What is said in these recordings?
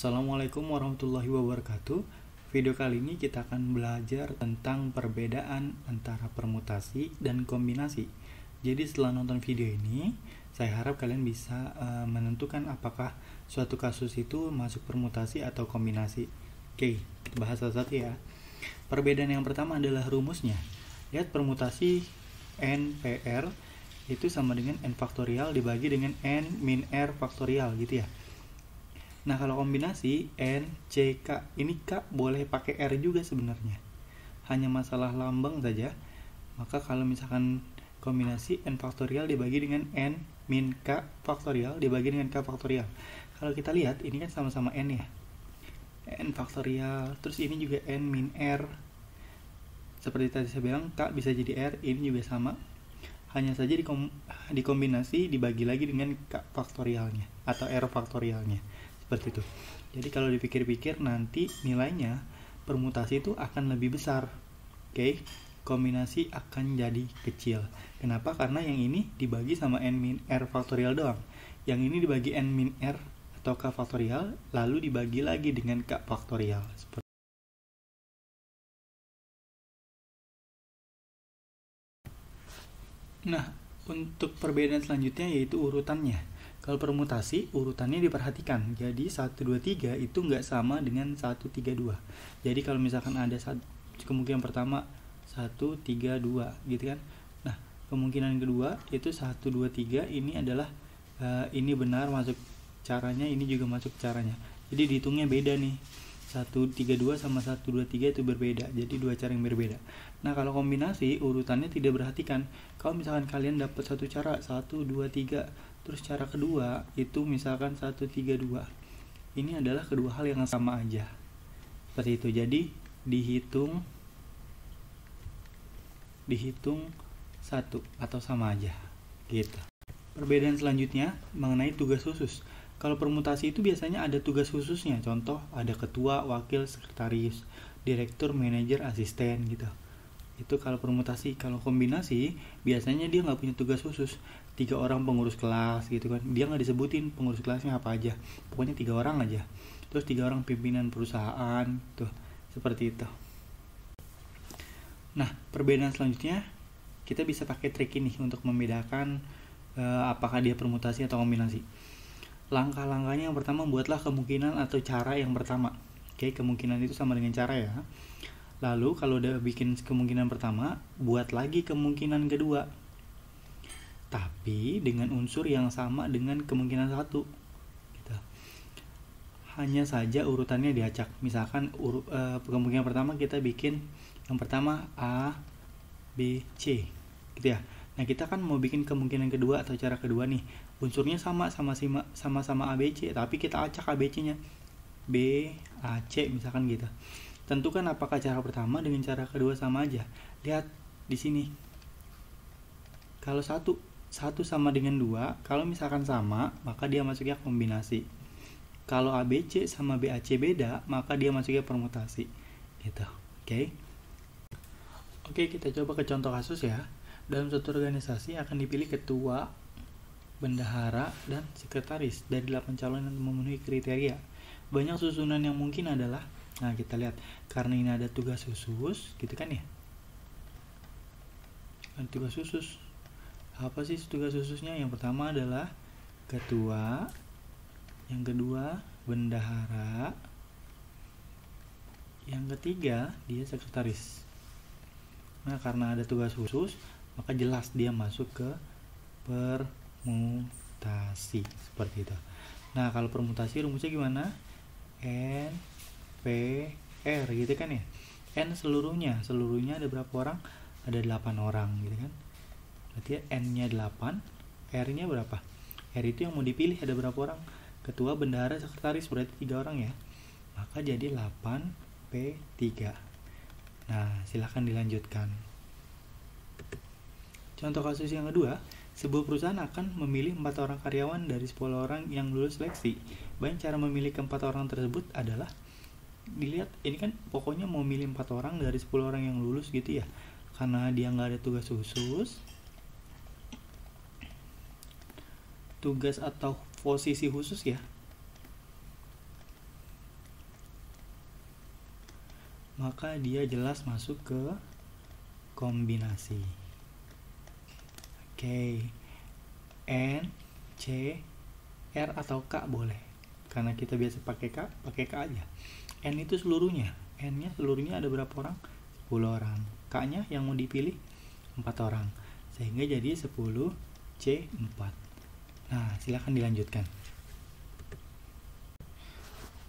Assalamualaikum warahmatullahi wabarakatuh. Video kali ini kita akan belajar tentang perbedaan antara permutasi dan kombinasi. Jadi setelah nonton video ini, saya harap kalian bisa menentukan apakah suatu kasus itu masuk permutasi atau kombinasi. Oke, kita bahas satu-satu ya. Perbedaan yang pertama adalah rumusnya. Lihat permutasi NPR itu sama dengan N faktorial dibagi dengan N min R faktorial gitu ya. Nah, kalau kombinasi N, C, K, ini K boleh pakai R juga sebenarnya. Hanya masalah lambang saja. Maka kalau misalkan kombinasi N faktorial dibagi dengan N min K faktorial dibagi dengan K faktorial. Kalau kita lihat, ini kan sama-sama N ya. N faktorial, terus ini juga N min R. Seperti tadi saya bilang, K bisa jadi R, ini juga sama. Hanya saja dikombinasi dibagi lagi dengan K faktorialnya atau R faktorialnya. Seperti itu. Jadi kalau dipikir-pikir nanti nilainya permutasi itu akan lebih besar. Oke, kombinasi akan jadi kecil. Kenapa? Karena yang ini dibagi sama N min R faktorial doang. Yang ini dibagi N min R atau K faktorial, lalu dibagi lagi dengan K faktorial. Nah, untuk perbedaan selanjutnya yaitu urutannya. Kalau permutasi, urutannya diperhatikan. Jadi 1, 2, 3 itu nggak sama dengan 1, 3, 2. Jadi kalau misalkan ada kemungkinan pertama 1, 3, 2 gitu kan. Nah, kemungkinan kedua itu 1, 2, 3 ini adalah ini benar masuk caranya, ini juga masuk caranya. Jadi dihitungnya beda nih. 1, 3, 2 sama 1, 2, 3 itu berbeda. Jadi dua cara yang berbeda. Nah, kalau kombinasi urutannya tidak perhatikan. Kalau misalkan kalian dapat satu cara 1, 2, 3, terus cara kedua itu misalkan 1, 3, 2. Ini adalah kedua hal yang sama aja. Seperti itu. Jadi dihitung satu atau sama aja. Gitu. Perbedaan selanjutnya mengenai tugas khusus. Kalau permutasi itu biasanya ada tugas khususnya. Contoh ada ketua, wakil, sekretaris, direktur, manajer, asisten gitu. Itu kalau permutasi. Kalau kombinasi biasanya dia nggak punya tugas khusus. 3 orang pengurus kelas gitu kan. Dia nggak disebutin pengurus kelasnya apa aja. Pokoknya 3 orang aja. Terus 3 orang pimpinan perusahaan tuh. Seperti itu. Nah, perbedaan selanjutnya kita bisa pakai trik ini untuk membedakan apakah dia permutasi atau kombinasi. Langkah-langkahnya yang pertama, buatlah kemungkinan atau cara yang pertama. Oke, kemungkinan itu sama dengan cara ya. Lalu kalau udah bikin kemungkinan pertama, buat lagi kemungkinan kedua. Tapi dengan unsur yang sama dengan kemungkinan satu. Gitu. Hanya saja urutannya diacak. Misalkan kemungkinan pertama kita bikin yang pertama A, B, C. Gitu ya. Nah, kita kan mau bikin kemungkinan kedua atau cara kedua nih. Unsurnya sama-sama A, B, C, tapi kita acak A, B, C-nya. B, A, C misalkan gitu. Tentukan apakah cara pertama dengan cara kedua sama aja. Lihat di sini. Kalau satu sama dengan 2, kalau misalkan sama, maka dia masuknya kombinasi. Kalau ABC sama BAC beda, maka dia masuknya permutasi. Gitu. Oke, kita coba ke contoh kasus ya. Dalam suatu organisasi akan dipilih ketua, bendahara, dan sekretaris dari 8 calon yang memenuhi kriteria. Banyak susunan yang mungkin adalah, nah kita lihat, karena ini ada tugas khusus, gitu kan ya. Ada tugas khusus. Apa sih tugas khususnya? Yang pertama adalah ketua, yang kedua bendahara, yang ketiga dia sekretaris. Nah, karena ada tugas khusus, maka jelas dia masuk ke permutasi. Seperti itu. Nah, kalau permutasi rumusnya gimana? N, P, R gitu kan ya. N seluruhnya ada berapa orang? Ada 8 orang gitu kan. Berarti N-nya 8, R-nya berapa? R itu yang mau dipilih ada berapa orang? Ketua, bendahara, sekretaris, berarti 3 orang ya. Maka jadi 8P3. Nah, silahkan dilanjutkan. Contoh kasus yang kedua, sebuah perusahaan akan memilih 4 orang karyawan dari 10 orang yang lulus seleksi. Baik, cara memilih ke-4 orang tersebut adalah dilihat, ini kan pokoknya mau milih 4 orang dari 10 orang yang lulus gitu ya. Karena dia nggak ada tugas khusus, tugas atau posisi khusus ya. maka dia jelas masuk ke kombinasi. Oke. N, C, R atau K boleh. Karena kita biasa pakai K aja. N itu seluruhnya. N-nya seluruhnya ada berapa orang? 10 orang. K-nya yang mau dipilih 4 orang. Sehingga jadi 10 C4. Nah, silakan dilanjutkan.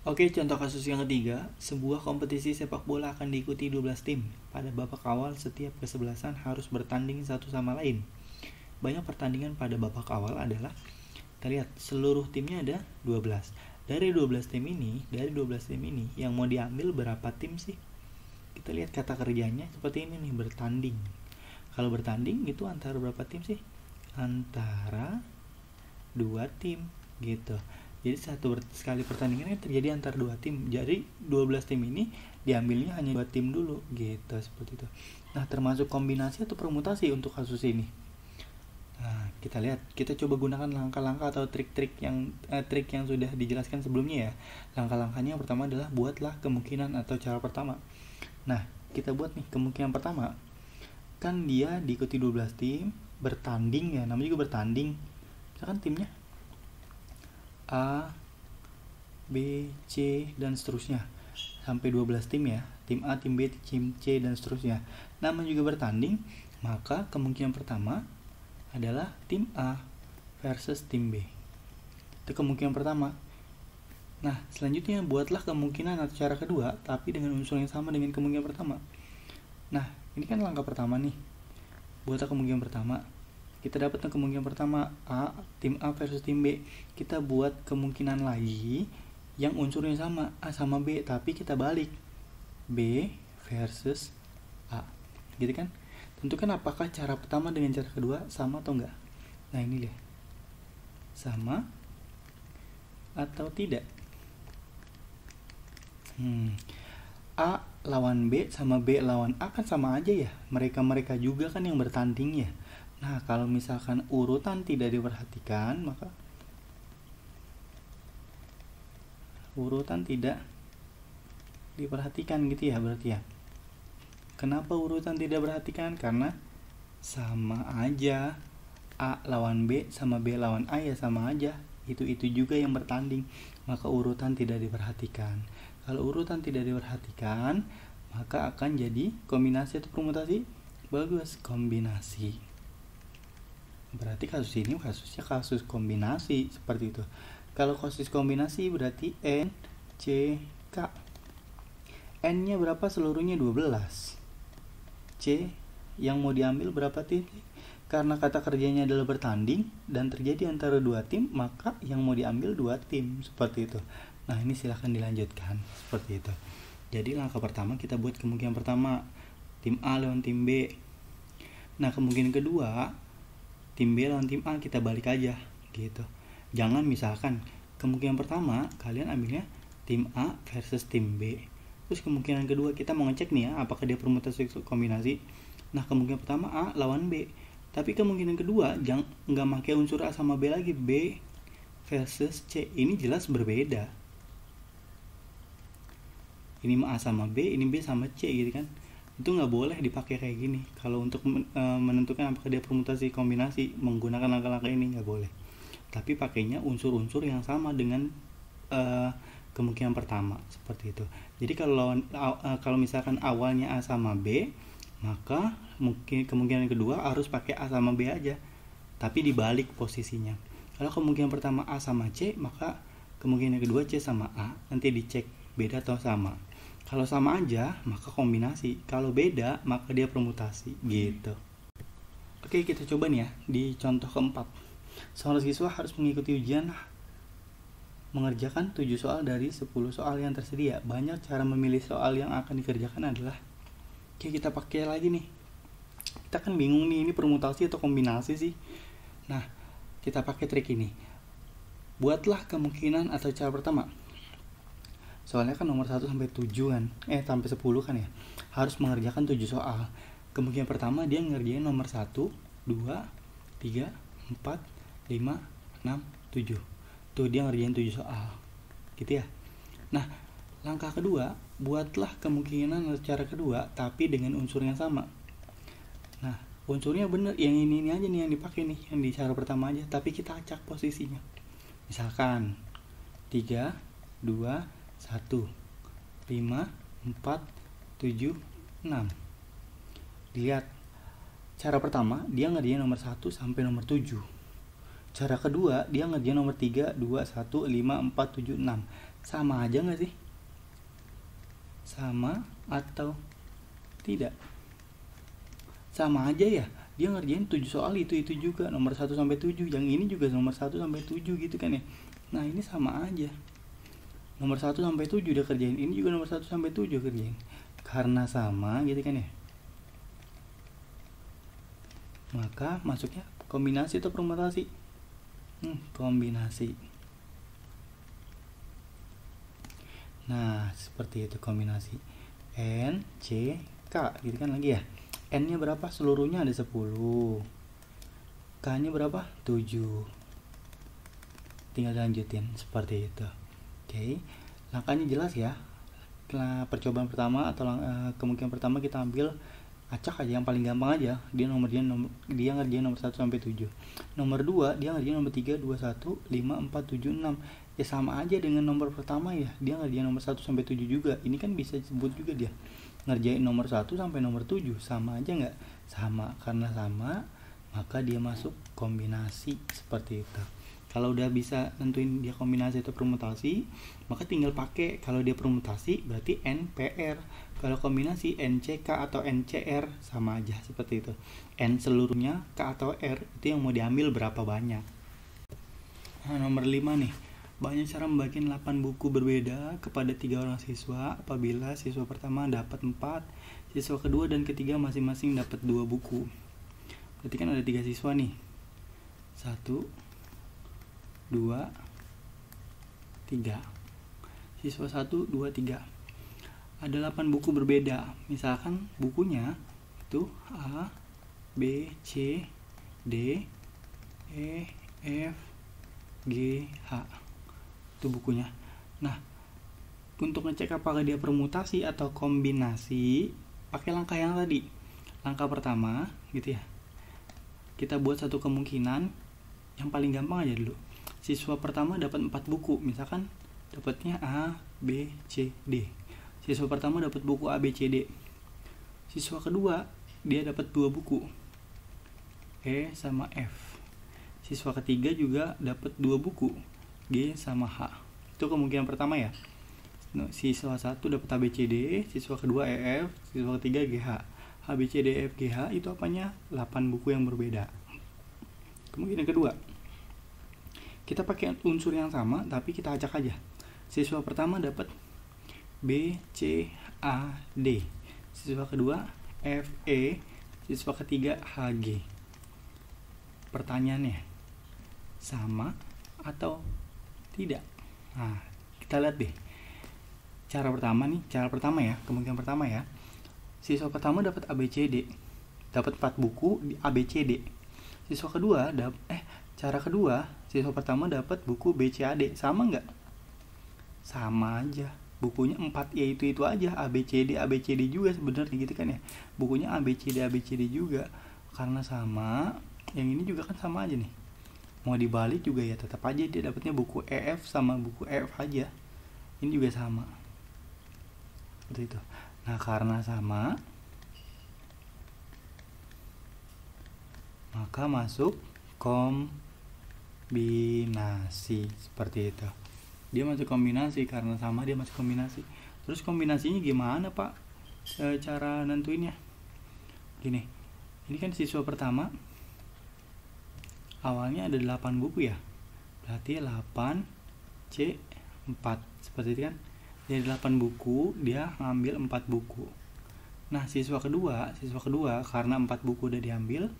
Oke, contoh kasus yang ketiga. Sebuah kompetisi sepak bola akan diikuti 12 tim. Pada babak awal, setiap kesebelasan harus bertanding satu sama lain. Banyak pertandingan pada babak awal adalah, kita lihat seluruh timnya ada 12. Dari 12 tim ini yang mau diambil berapa tim sih? Kita lihat kata kerjanya seperti ini nih, bertanding. Kalau bertanding itu antara berapa tim sih? Antara 2 tim gitu. Jadi sekali pertandingan terjadi antara 2 tim. Jadi 12 tim ini diambilnya hanya 2 tim dulu gitu, seperti itu. Nah, termasuk kombinasi atau permutasi untuk kasus ini. Nah, kita lihat, kita coba gunakan langkah-langkah atau trik yang sudah dijelaskan sebelumnya ya. Langkah-langkahnya yang pertama adalah buatlah kemungkinan atau cara pertama. Nah, kita buat nih kemungkinan pertama. Kan dia diikuti 12 tim, bertanding ya, namanya juga bertanding. Misalkan timnya A, B, C, dan seterusnya. Sampai 12 tim ya. Tim A, tim B, tim C, dan seterusnya. Namanya juga bertanding, maka kemungkinan pertama adalah tim A versus tim B. Itu kemungkinan pertama. Nah, selanjutnya buatlah kemungkinan atau cara kedua, tapi dengan unsur yang sama dengan kemungkinan pertama. Nah, ini kan langkah pertama nih. Buatlah kemungkinan pertama. Kita dapat kemungkinan pertama tim A versus tim B. Kita buat kemungkinan lagi yang unsurnya sama, A sama B, tapi kita balik. B versus A. Gitu kan? Tentukan apakah cara pertama dengan cara kedua sama atau enggak. Nah, ini lihat. Sama atau tidak. A lawan B sama B lawan A kan sama aja ya. Mereka juga kan yang bertanding ya. Nah, kalau misalkan urutan tidak diperhatikan, maka urutan tidak diperhatikan gitu ya berarti ya. Kenapa urutan tidak diperhatikan? Karena sama aja. A lawan B sama B lawan A ya sama aja. Itu juga yang bertanding. Maka urutan tidak diperhatikan. Kalau urutan tidak diperhatikan, maka akan jadi kombinasi atau permutasi? Bagus, kombinasi. Berarti kasus ini kasusnya kasus kombinasi seperti itu. Kalau kasus kombinasi berarti N, C, K. N-nya berapa? Seluruhnya 12. C yang mau diambil berapa tim? Karena kata kerjanya adalah bertanding dan terjadi antara 2 tim, maka yang mau diambil 2 tim, seperti itu. Nah, ini silahkan dilanjutkan seperti itu. Jadi langkah pertama kita buat kemungkinan pertama, tim A lawan tim B. Nah, kemungkinan kedua, tim B lawan tim A kita balik aja gitu. Jangan misalkan kemungkinan pertama kalian ambilnya tim A versus tim B. Terus kemungkinan kedua kita mau ngecek nih ya, apakah dia permutasi kombinasi. Nah, kemungkinan pertama A lawan B. Tapi kemungkinan kedua nggak pakai unsur A sama B lagi, B versus C. Ini jelas berbeda. Ini A sama B, ini B sama C gitu kan. Itu nggak boleh dipakai kayak gini. Kalau untuk menentukan apakah dia permutasi kombinasi menggunakan langkah-langkah ini nggak boleh. Tapi pakainya unsur-unsur yang sama dengan kemungkinan pertama seperti itu. Jadi kalau misalkan awalnya A sama B, maka mungkin kemungkinan kedua harus pakai A sama B aja, tapi dibalik posisinya. Kalau kemungkinan pertama A sama C, maka kemungkinan kedua C sama A. Nanti dicek beda atau sama. Kalau sama aja, maka kombinasi. Kalau beda, maka dia permutasi gitu. Oke, kita coba nih ya di contoh keempat. Seorang siswa harus mengikuti ujian mengerjakan 7 soal dari 10 soal yang tersedia. Banyak cara memilih soal yang akan dikerjakan adalah, oke, kita pakai lagi nih. Kita kan bingung nih, ini permutasi atau kombinasi sih. Nah, kita pakai trik ini. Buatlah kemungkinan atau cara pertama. Soalnya kan nomor 1 sampai 7 kan. Sampai 10 kan ya. Harus mengerjakan 7 soal. Kemungkinan pertama dia ngerjain nomor 1, 2, 3, 4, 5, 6, 7. Tuh dia ngerjain 7 soal gitu ya. Nah, langkah kedua buatlah kemungkinan cara kedua tapi dengan unsur yang sama. Nah, unsurnya bener, yang ini aja nih yang dipakai nih, yang di cara pertama aja, tapi kita acak posisinya. Misalkan 3, 2, 1, 5, 4, 7, 6. Lihat, cara pertama dia ngerjain nomor 1 sampai nomor 7. Cara kedua dia ngerjain nomor 3, 2, 1, 5, 4, 7, 6. Sama aja gak sih? Sama atau tidak? Sama aja ya, dia ngerjain 7 soal itu juga, nomor 1 sampai 7. Yang ini juga nomor 1 sampai 7 gitu kan ya. Nah, ini sama aja. Nomor 1 sampai 7 udah kerjain, ini juga nomor 1 sampai 7 kerjain. Karena sama gitu kan ya. Maka masuknya kombinasi atau permutasi? Kombinasi. Nah, seperti itu kombinasi. N, C, K gitu kan lagi ya. N nya berapa? Seluruhnya ada 10. K nya berapa? 7. Tinggal lanjutin seperti itu. Oke, langkahnya jelas ya. Percobaan pertama atau kemungkinan pertama kita ambil acak aja yang paling gampang aja. Dia ngerjain nomor 1 sampai 7. Nomor 2 dia ngerjain nomor 3, 2, 1, 5, 4, 7, 6. Ya sama aja dengan nomor pertama ya. Dia ngerjain nomor 1 sampai 7 juga. Ini kan bisa disebut juga dia ngerjain nomor 1 sampai nomor 7. Sama aja nggak? Sama. Karena sama, maka dia masuk kombinasi seperti itu. Kalau udah bisa tentuin dia kombinasi atau permutasi, maka tinggal pakai. Kalau dia permutasi berarti NPR. Kalau kombinasi NCK atau NCR, sama aja seperti itu. N seluruhnya, K atau R itu yang mau diambil berapa banyak. Nah, nomor 5 nih. Banyak cara membagikan 8 buku berbeda kepada 3 orang siswa apabila siswa pertama dapat 4, siswa kedua dan ketiga masing-masing dapat 2 buku. Berarti kan ada 3 siswa nih. 1, 2, 3. Siswa 1, 2, 3. Ada 8 buku berbeda. Misalkan bukunya itu A, B, C, D, E, F, G, H. Itu bukunya. Nah, untuk ngecek apakah dia permutasi atau kombinasi, pakai langkah yang tadi. Langkah pertama gitu ya. Kita buat satu kemungkinan yang paling gampang aja dulu. Siswa pertama dapat 4 buku, misalkan dapatnya A, B, C, D. Siswa pertama dapat buku A, B, C, D. Siswa kedua dia dapat 2 buku, E sama F. Siswa ketiga juga dapat 2 buku, G sama H. Itu kemungkinan pertama ya. Siswa 1 dapat A, B, C, D, siswa kedua E, F, siswa ketiga G, H. H, B, C, D, F, G, H itu apanya? 8 buku yang berbeda. Kemungkinan kedua, kita pakai unsur yang sama tapi kita acak aja. Siswa pertama dapat B, C, A, D. Siswa kedua F, E. Siswa ketiga H, G. Pertanyaannya, sama atau tidak? Nah, kita lihat deh. Cara pertama ya, kemungkinan pertama ya. Siswa pertama dapat A, B, C, D. Dapat 4 buku di A, B, C, D. Siswa kedua cara kedua, siswa pertama dapat buku B, C, A, D. Sama nggak? Sama aja. Bukunya 4 ya itu aja, A, B, C, D, A, B, C, D juga sebenarnya gitu kan ya. Bukunya A, B, C, D, A, B, C, D juga. Karena sama, yang ini juga kan sama aja nih. Mau dibalik juga ya tetap aja dia dapatnya buku EF sama buku EF aja. Ini juga sama. Seperti itu. Nah, karena sama, maka masuk kombinasi seperti itu. Dia masuk kombinasi karena sama, dia masuk kombinasi. Terus kombinasinya gimana, Pak? Cara nentuinnya gini. Ini kan siswa pertama awalnya ada 8 buku ya. Berarti 8 C 4 seperti itu kan. Dari 8 buku dia ngambil 4 buku. Nah, siswa kedua karena 4 buku udah diambil,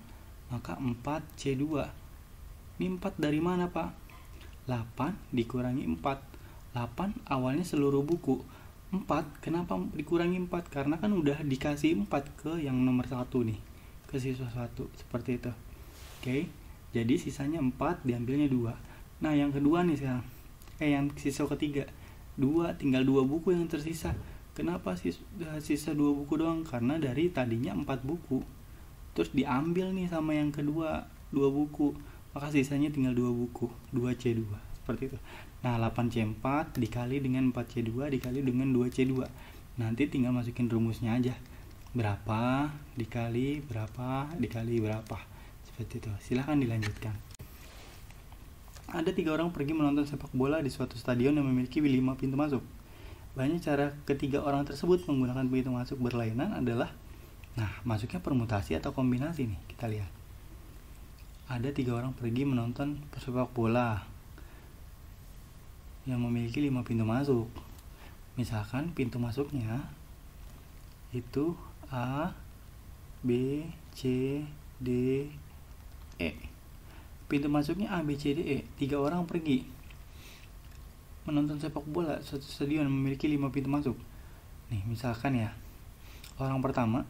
maka 4 C2. Ini 4 dari mana, Pak? 8 dikurangi 4. 8 awalnya seluruh buku. 4 kenapa dikurangi 4? Karena kan udah dikasih 4 ke yang nomor 1 nih, ke siswa 1 seperti itu. Oke. Jadi sisanya 4, diambilnya 2. Nah, yang kedua nih sekarang. Yang siswa ketiga. 2, tinggal 2 buku yang tersisa. Kenapa sisa 2 buku doang? Karena dari tadinya 4 buku, terus diambil nih sama yang kedua 2 buku, maka sisanya tinggal 2 buku, 2C2 seperti itu. Nah 8C4 dikali dengan 4C2 dikali dengan 2C2, nanti tinggal masukin rumusnya aja, berapa dikali berapa dikali berapa, seperti itu. Silahkan dilanjutkan. Ada 3 orang pergi menonton sepak bola di suatu stadion yang memiliki 5 pintu masuk. Banyak cara ketiga orang tersebut menggunakan pintu masuk berlainan adalah, nah masuknya permutasi atau kombinasi nih, kita lihat. Ada 3 orang pergi menonton sepak bola yang memiliki 5 pintu masuk. Misalkan pintu masuknya itu A, B, C, D, E. Pintu masuknya A, B, C, D, E. 3 orang pergi menonton sepak bola suatu stadion yang memiliki 5 pintu masuk. Nih, misalkan ya, orang pertama,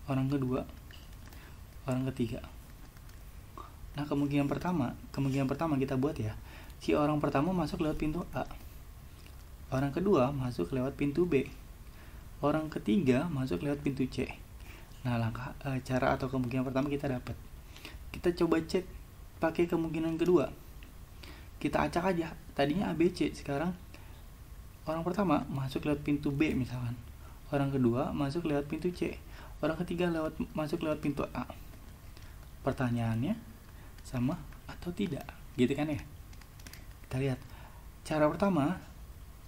orang kedua, orang ketiga. Nah, kemungkinan pertama kita buat ya. Si orang pertama masuk lewat pintu A. Orang kedua masuk lewat pintu B. Orang ketiga masuk lewat pintu C. Nah, cara atau kemungkinan pertama kita dapat. Kita coba cek pakai kemungkinan kedua. Kita acak aja. Tadinya ABC, sekarang orang pertama masuk lewat pintu B misalkan. Orang kedua masuk lewat pintu C. Orang ketiga masuk lewat pintu A. Pertanyaannya sama atau tidak? Gitu kan ya? Kita lihat. Cara pertama,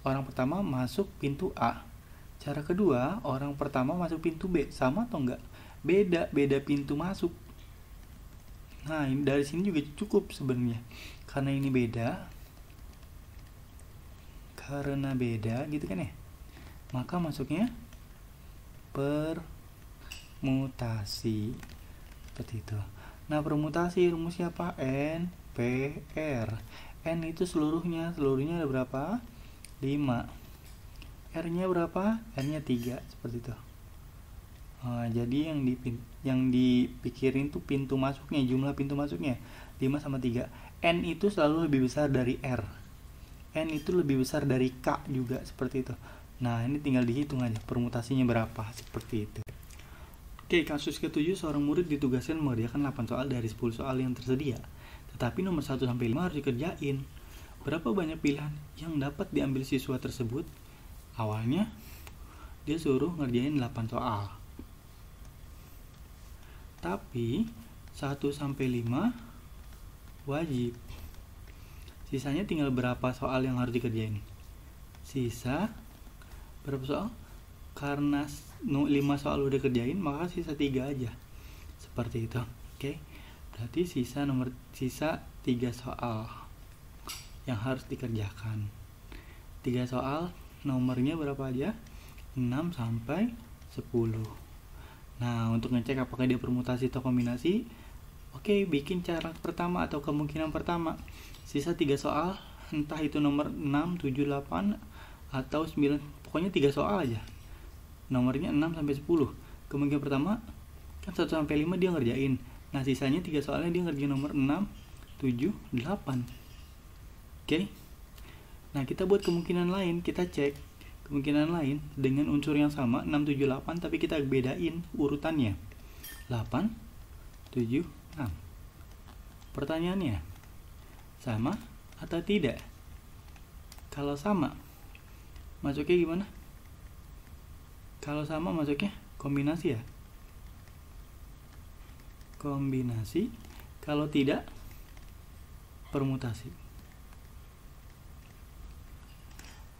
orang pertama masuk pintu A. Cara kedua, orang pertama masuk pintu B. Sama atau enggak? Beda pintu masuk. Nah, dari sini juga cukup sebenarnya. Karena ini beda gitu kan ya, maka masuknya permutasi seperti itu. Nah, permutasi rumusnya apa? N P R. N itu seluruhnya ada berapa? 5. R nya berapa? R nya 3, seperti itu. Jadi yang dipikirin tuh pintu masuknya, jumlah pintu masuknya 5 sama 3. N itu selalu lebih besar dari R. N itu lebih besar dari K juga, seperti itu. Nah, ini tinggal dihitung aja permutasinya berapa, seperti itu. Oke, kasus ke-7, seorang murid ditugaskan mengerjakan 8 soal dari 10 soal yang tersedia. Tetapi nomor 1 sampai 5 harus dikerjain. Berapa banyak pilihan yang dapat diambil siswa tersebut? Awalnya dia suruh ngerjain 8 soal. Tapi 1 sampai 5 wajib. Sisanya tinggal berapa soal yang harus dikerjain? Sisa berapa soal? Karena 5 soal udah kerjain, maka sisa 3 aja. Seperti itu. Oke. Berarti sisa 3 soal yang harus dikerjakan. 3 soal nomornya berapa aja? 6 sampai 10. Nah, untuk ngecek apakah dia permutasi atau kombinasi, oke, bikin cara pertama atau kemungkinan pertama. Sisa 3 soal, entah itu nomor 6, 7, 8 atau 9, pokoknya 3 soal aja. Nomornya 6 sampai 10. Kemungkinan pertama kan 1 sampai 5 dia ngerjain. Nah, sisanya 3 soalnya dia ngerjain nomor 6, 7, 8. Oke. Nah, kita buat kemungkinan lain, kita cek kemungkinan lain dengan unsur yang sama 6, 7, 8, tapi kita bedain urutannya. 8, 7, 6. Pertanyaannya, sama atau tidak? Kalau sama, masuknya gimana? Kalau sama masuknya kombinasi ya? Kombinasi. Kalau tidak, permutasi.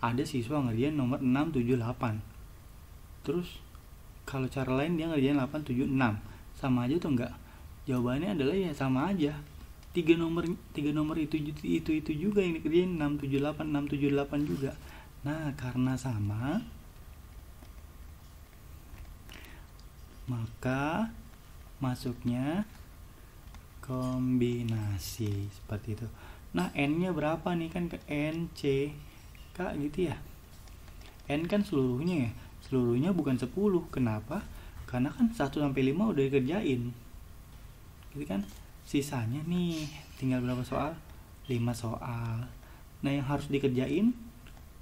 Ada siswa ngerjain nomor 6, 7, 8. Terus kalau cara lain dia ngerjain 8, 7, 6. Sama aja tuh enggak? Jawabannya adalah ya sama aja. 3 nomor itu juga yang dikerjain, 6, 7, 8, 6, 7, 8 juga. Nah, karena sama, maka masuknya kombinasi, seperti itu. Nah, N-nya berapa nih? Kan ke N, C, K gitu ya. N kan seluruhnya ya. Seluruhnya bukan 10. Kenapa? Karena kan 1 sampai 5 udah dikerjain. Gitu kan? Sisanya nih tinggal berapa soal? 5 soal. Nah, yang harus dikerjain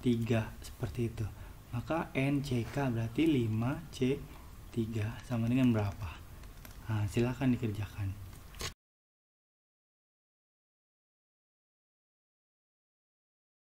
3, seperti itu. Maka NCK berarti 5C3 sama dengan berapa? Nah, silahkan dikerjakan.